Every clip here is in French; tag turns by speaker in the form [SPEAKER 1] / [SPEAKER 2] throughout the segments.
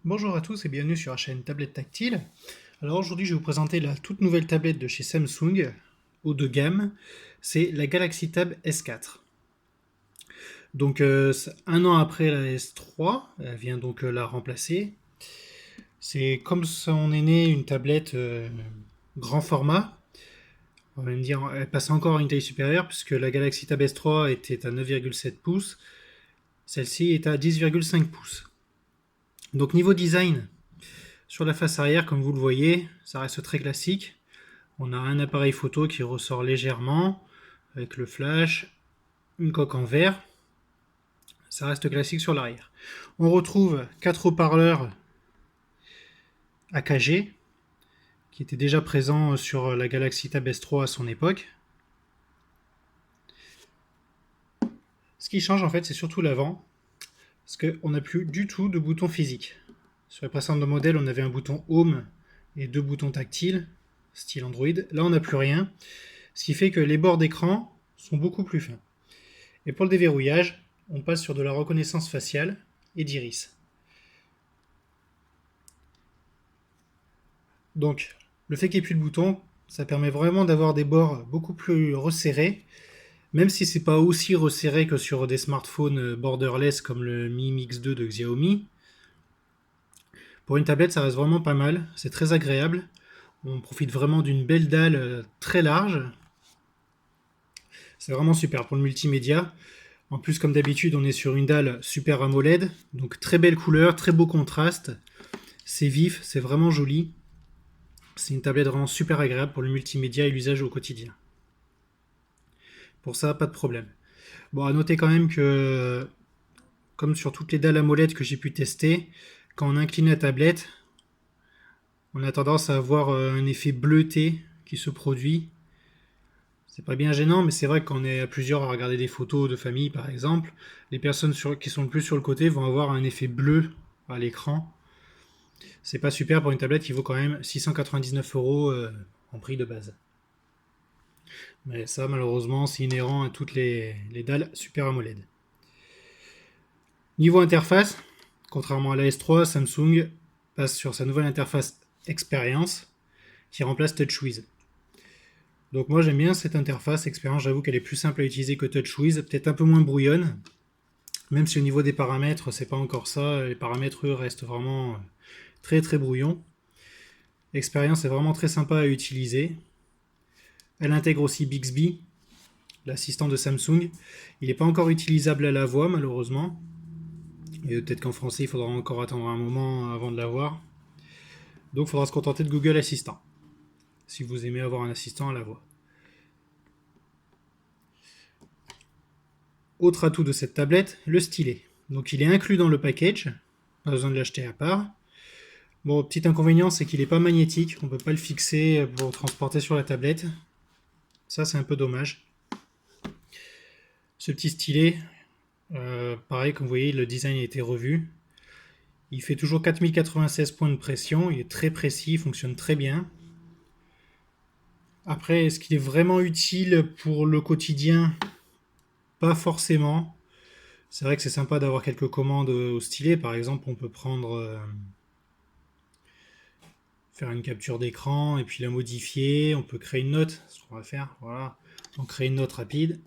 [SPEAKER 1] Bonjour à tous et bienvenue sur la chaîne Tablette Tactile. Alors aujourd'hui je vais vous présenter la toute nouvelle tablette de chez Samsung, haut de gamme, c'est la Galaxy Tab S4. Donc un an après la S3, elle vient donc la remplacer. C'est comme son aîné une tablette grand format. On va me dire, elle passe encore à une taille supérieure puisque la Galaxy Tab S3 était à 9,7 pouces, celle-ci est à 10,5 pouces. Donc niveau design, sur la face arrière, comme vous le voyez, ça reste très classique. On a un appareil photo qui ressort légèrement, avec le flash, une coque en verre. Ça reste classique sur l'arrière. On retrouve 4 haut-parleurs AKG, qui étaient déjà présents sur la Galaxy Tab S3 à son époque. Ce qui change en fait, c'est surtout l'avant, parce qu'on n'a plus du tout de bouton physique. Sur les précédents modèles, on avait un bouton Home et 2 boutons tactiles, style Android. Là, on n'a plus rien, ce qui fait que les bords d'écran sont beaucoup plus fins. Et pour le déverrouillage, on passe sur de la reconnaissance faciale et d'iris. Donc, le fait qu'il n'y ait plus de boutons, ça permet vraiment d'avoir des bords beaucoup plus resserrés, même si c'est pas aussi resserré que sur des smartphones borderless comme le Mi Mix 2 de Xiaomi. Pour une tablette, ça reste vraiment pas mal, c'est très agréable. On profite vraiment d'une belle dalle très large. C'est vraiment super pour le multimédia. En plus, comme d'habitude, on est sur une dalle Super AMOLED, donc très belle couleur, très beau contraste. C'est vif, c'est vraiment joli. C'est une tablette vraiment super agréable pour le multimédia et l'usage au quotidien. Pour ça, pas de problème. Bon, à noter quand même que, comme sur toutes les dalles AMOLED que j'ai pu tester, quand on incline la tablette, on a tendance à avoir un effet bleuté qui se produit. C'est pas bien gênant, mais c'est vrai que quand on est à plusieurs à regarder des photos de famille, par exemple, les personnes qui sont le plus sur le côté vont avoir un effet bleu à l'écran. C'est pas super pour une tablette qui vaut quand même 699 € en prix de base. Mais ça, malheureusement, c'est inhérent à toutes les dalles Super AMOLED. Niveau interface, contrairement à la S3, Samsung passe sur sa nouvelle interface Experience qui remplace TouchWiz. Donc moi j'aime bien cette interface Experience, j'avoue qu'elle est plus simple à utiliser que TouchWiz, peut-être un peu moins brouillonne, même si au niveau des paramètres c'est pas encore ça, les paramètres eux restent vraiment très très brouillons. Experience est vraiment très sympa à utiliser. Elle intègre aussi Bixby, l'assistant de Samsung. Il n'est pas encore utilisable à la voix malheureusement. Et peut-être qu'en français il faudra encore attendre un moment avant de l'avoir. Donc il faudra se contenter de Google Assistant, si vous aimez avoir un assistant à la voix. Autre atout de cette tablette, le stylet. Donc il est inclus dans le package, pas besoin de l'acheter à part. Bon, petit inconvénient, c'est qu'il n'est pas magnétique, on ne peut pas le fixer pour transporter sur la tablette. Ça, c'est un peu dommage. Ce petit stylet, pareil, comme vous voyez, le design a été revu. Il fait toujours 4096 points de pression, il est très précis, il fonctionne très bien. Après, est-ce qu'il est vraiment utile pour le quotidien? Pas forcément. C'est vrai que c'est sympa d'avoir quelques commandes au stylet. Par exemple, on peut faire une capture d'écran et puis la modifier. On peut créer une note, c'est ce qu'on va faire. Voilà. On crée une note rapide.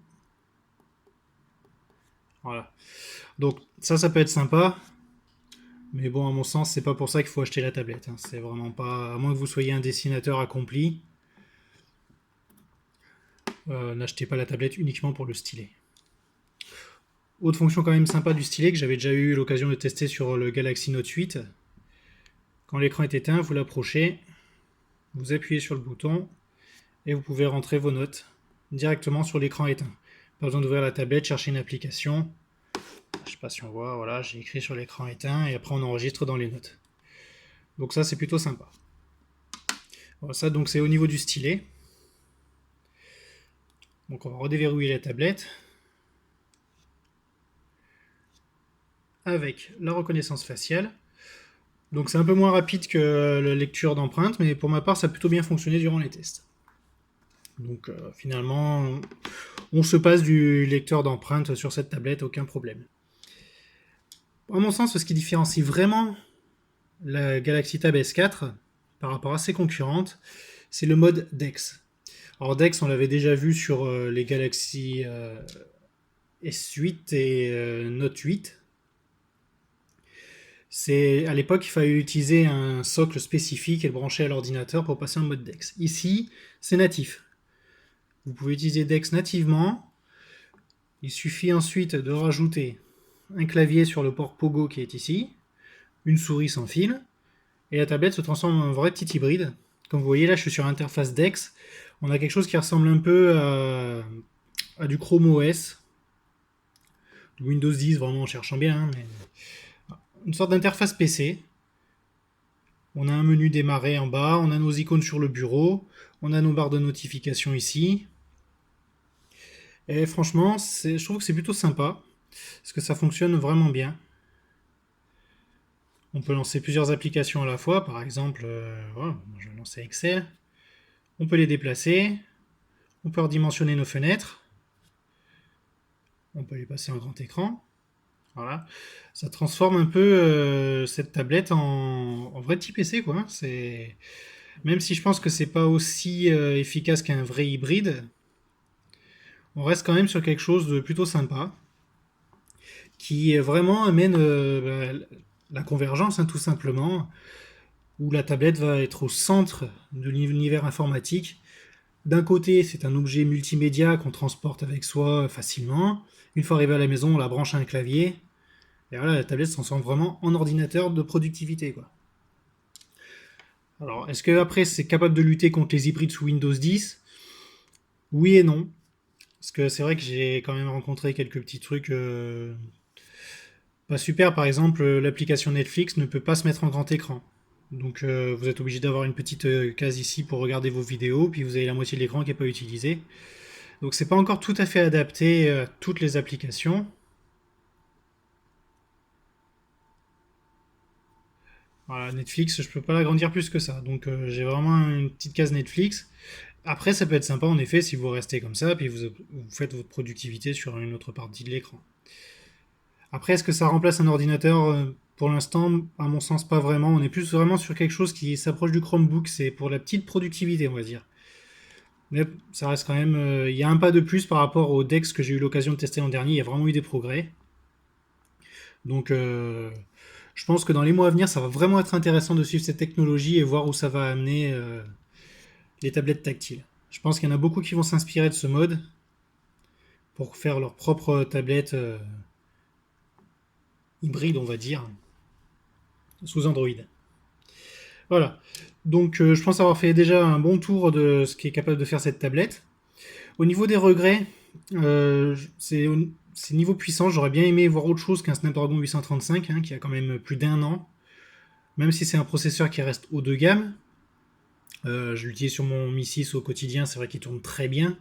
[SPEAKER 1] Voilà. Donc ça peut être sympa. Mais bon, à mon sens, c'est pas pour ça qu'il faut acheter la tablette. C'est vraiment pas. À moins que vous soyez un dessinateur accompli, n'achetez pas la tablette uniquement pour le stylet. Autre fonction quand même sympa du stylet que j'avais déjà eu l'occasion de tester sur le Galaxy Note 8. Quand l'écran est éteint, vous l'approchez, vous appuyez sur le bouton et vous pouvez rentrer vos notes directement sur l'écran éteint. Pas besoin d'ouvrir la tablette, chercher une application. Je sais pas si on voit, voilà, j'ai écrit sur l'écran éteint et après on enregistre dans les notes. Donc ça c'est plutôt sympa. Voilà, ça donc c'est au niveau du stylet. Donc on va redéverrouiller la tablette avec la reconnaissance faciale. Donc c'est un peu moins rapide que la lecture d'empreintes, mais pour ma part ça a plutôt bien fonctionné durant les tests. Donc finalement on se passe du lecteur d'empreintes sur cette tablette, aucun problème. À mon sens, ce qui différencie vraiment la Galaxy Tab S4 par rapport à ses concurrentes, c'est le mode DeX. Alors DeX, on l'avait déjà vu sur les Galaxy S8 et Note 8. À l'époque, il fallait utiliser un socle spécifique et le brancher à l'ordinateur pour passer en mode DeX. Ici, c'est natif. Vous pouvez utiliser DeX nativement. Il suffit ensuite de rajouter un clavier sur le port Pogo qui est ici, une souris sans fil, et la tablette se transforme en un vrai petit hybride. Comme vous voyez là, je suis sur l'interface DeX. On a quelque chose qui ressemble un peu à du Chrome OS, du Windows 10, vraiment en cherchant bien, hein, mais une sorte d'interface PC. On a un menu démarrer en bas, on a nos icônes sur le bureau, on a nos barres de notification ici. Et franchement, je trouve que c'est plutôt sympa, parce que ça fonctionne vraiment bien. On peut lancer plusieurs applications à la fois, par exemple, voilà, je vais lancer Excel. On peut les déplacer, on peut redimensionner nos fenêtres, on peut les passer en grand écran. Voilà, ça transforme un peu cette tablette en vrai petit PC, quoi. Même si je pense que c'est pas aussi efficace qu'un vrai hybride, on reste quand même sur quelque chose de plutôt sympa, qui vraiment amène la convergence, hein, tout simplement, où la tablette va être au centre de l'univers informatique. D'un côté, c'est un objet multimédia qu'on transporte avec soi facilement. Une fois arrivé à la maison, on la branche à un clavier. Et voilà, la tablette se transforme vraiment en ordinateur de productivité, quoi. Alors, est-ce que après c'est capable de lutter contre les hybrides sous Windows 10? Oui et non. Parce que c'est vrai que j'ai quand même rencontré quelques petits trucs pas super. Par exemple, l'application Netflix ne peut pas se mettre en grand écran. Donc vous êtes obligé d'avoir une petite case ici pour regarder vos vidéos, puis vous avez la moitié de l'écran qui n'est pas utilisé. Donc c'est pas encore tout à fait adapté à toutes les applications. Voilà, Netflix, je peux pas l'agrandir plus que ça. Donc j'ai vraiment une petite case Netflix. Après, ça peut être sympa en effet si vous restez comme ça, puis vous faites votre productivité sur une autre partie de l'écran. Après, est-ce que ça remplace un ordinateur? Pour l'instant, à mon sens, pas vraiment. On est plus vraiment sur quelque chose qui s'approche du Chromebook. C'est pour la petite productivité, on va dire. Mais ça reste quand même. Il y a un pas de plus par rapport au DeX que j'ai eu l'occasion de tester l'an dernier. Il y a vraiment eu des progrès. Donc, je pense que dans les mois à venir, ça va vraiment être intéressant de suivre cette technologie et voir où ça va amener les tablettes tactiles. Je pense qu'il y en a beaucoup qui vont s'inspirer de ce mode pour faire leur propre tablette hybride, on va dire, sous Android. Voilà. Donc je pense avoir fait déjà un bon tour de ce qui est capable de faire cette tablette. Au niveau des regrets, c'est niveau puissance. J'aurais bien aimé voir autre chose qu'un Snapdragon 835, hein, qui a quand même plus d'un an. Même si c'est un processeur qui reste haut de gamme. Je l'utilise sur mon Mi 6 au quotidien, c'est vrai qu'il tourne très bien.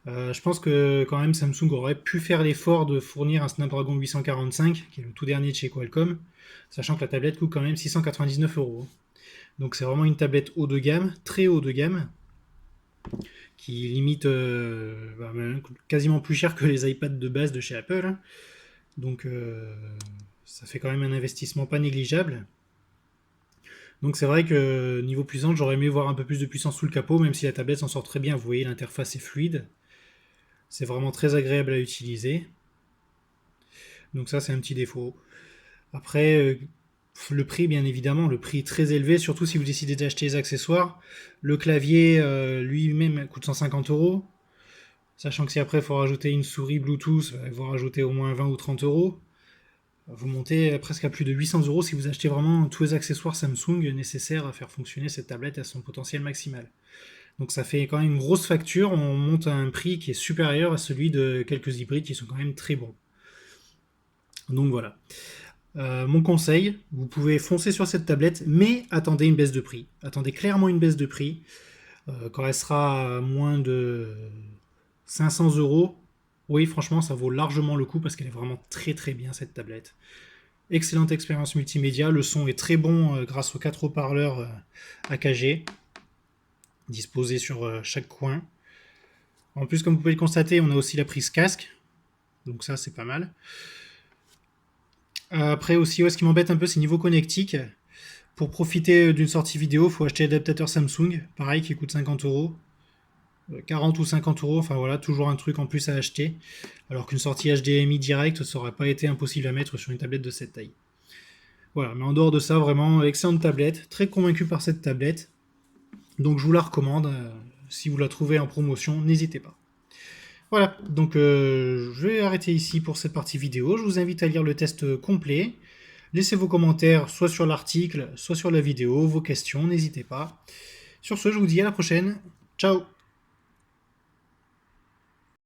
[SPEAKER 1] Je pense que quand même Samsung aurait pu faire l'effort de fournir un Snapdragon 845, qui est le tout dernier de chez Qualcomm, sachant que la tablette coûte quand même 699 €. Donc c'est vraiment une tablette haut de gamme, très haut de gamme, qui limite quasiment plus cher que les iPads de base de chez Apple, hein. Donc ça fait quand même un investissement pas négligeable. Donc c'est vrai que niveau puissance, j'aurais aimé voir un peu plus de puissance sous le capot, même si la tablette s'en sort très bien. Vous voyez, l'interface est fluide. C'est vraiment très agréable à utiliser. Donc ça, c'est un petit défaut. Après, le prix, bien évidemment, le prix est très élevé, surtout si vous décidez d'acheter les accessoires. Le clavier lui-même coûte 150 €, sachant que si après il faut rajouter une souris Bluetooth, il faut rajouter au moins 20 ou 30 €. Vous montez presque à plus de 800 € si vous achetez vraiment tous les accessoires Samsung nécessaires à faire fonctionner cette tablette à son potentiel maximal. Donc ça fait quand même une grosse facture, on monte à un prix qui est supérieur à celui de quelques hybrides qui sont quand même très bons. Donc voilà. Mon conseil, vous pouvez foncer sur cette tablette, mais attendez une baisse de prix. Attendez clairement une baisse de prix. Quand elle sera à moins de 500 €, oui, franchement, ça vaut largement le coup parce qu'elle est vraiment très très bien cette tablette. Excellente expérience multimédia, le son est très bon grâce aux 4 haut-parleurs AKG disposés sur chaque coin. En plus, comme vous pouvez le constater, on a aussi la prise casque, donc ça c'est pas mal. Après aussi, ce qui m'embête un peu, c'est niveau connectique. Pour profiter d'une sortie vidéo, il faut acheter l'adaptateur Samsung, pareil, qui coûte 50 euros. 40 ou 50 euros, enfin voilà, toujours un truc en plus à acheter. Alors qu'une sortie HDMI direct, ça aurait pas été impossible à mettre sur une tablette de cette taille. Voilà, mais en dehors de ça, vraiment, excellente tablette. Très convaincu par cette tablette. Donc je vous la recommande. Si vous la trouvez en promotion, n'hésitez pas. Voilà, donc je vais arrêter ici pour cette partie vidéo. Je vous invite à lire le test complet. Laissez vos commentaires soit sur l'article, soit sur la vidéo, vos questions, n'hésitez pas. Sur ce, je vous dis à la prochaine. Ciao!